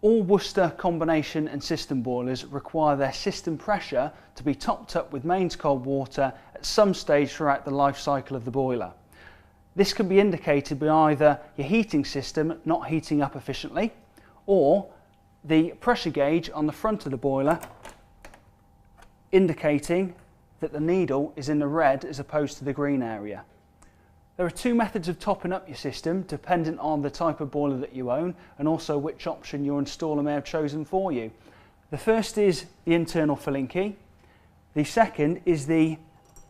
All Worcester combination and system boilers require their system pressure to be topped up with mains cold water at some stage throughout the life cycle of the boiler. This can be indicated by either your heating system not heating up efficiently or the pressure gauge on the front of the boiler indicating that the needle is in the red as opposed to the green area. There are two methods of topping up your system dependent on the type of boiler that you own and also which option your installer may have chosen for you. The first is the internal filling key. The second is the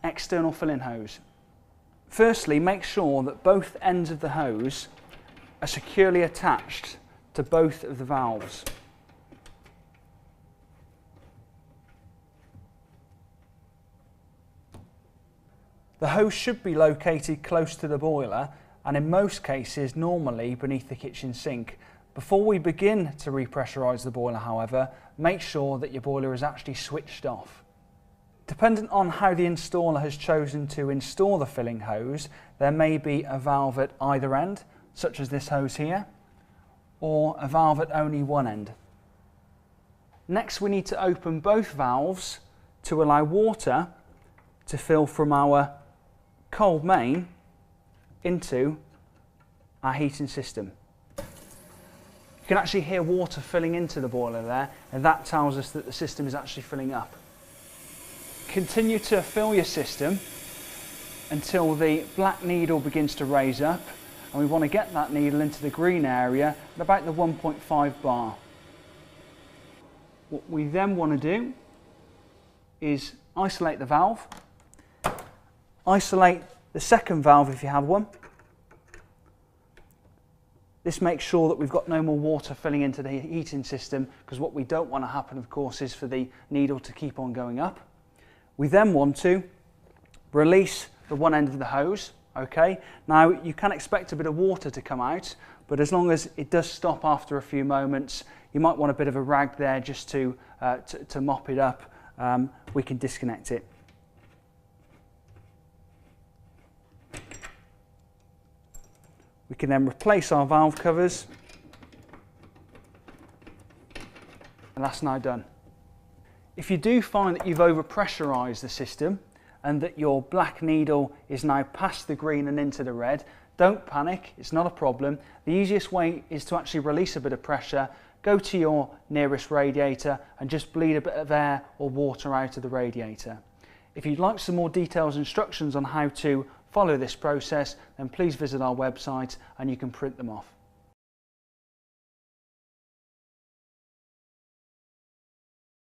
external filling hose. Firstly, make sure that both ends of the hose are securely attached to both of the valves. The hose should be located close to the boiler and in most cases normally beneath the kitchen sink. Before we begin to repressurise the boiler, however, make sure that your boiler is actually switched off. Dependent on how the installer has chosen to install the filling hose, there may be a valve at either end, such as this hose here, or a valve at only one end. Next, we need to open both valves to allow water to fill from our cold main into our heating system. You can actually hear water filling into the boiler there, and that tells us that the system is actually filling up. Continue to fill your system until the black needle begins to raise up, and we want to get that needle into the green area at about the 1.5 bar. What we then want to do is isolate the valve. Isolate the second valve if you have one. This makes sure that we've got no more water filling into the heating system, because what we don't want to happen, of course, is for the needle to keep on going up. We then want to release the one end of the hose. Okay, now you can expect a bit of water to come out, but as long as it does stop after a few moments, you might want a bit of a rag there just to mop it up. We can disconnect it. We can then replace our valve covers, and that's now done. If you do find that you've overpressurised the system and that your black needle is now past the green and into the red, don't panic, it's not a problem. The easiest way is to actually release a bit of pressure, go to your nearest radiator and just bleed a bit of air or water out of the radiator. If you'd like some more detailed instructions on how to follow this process, then please visit our website and you can print them off.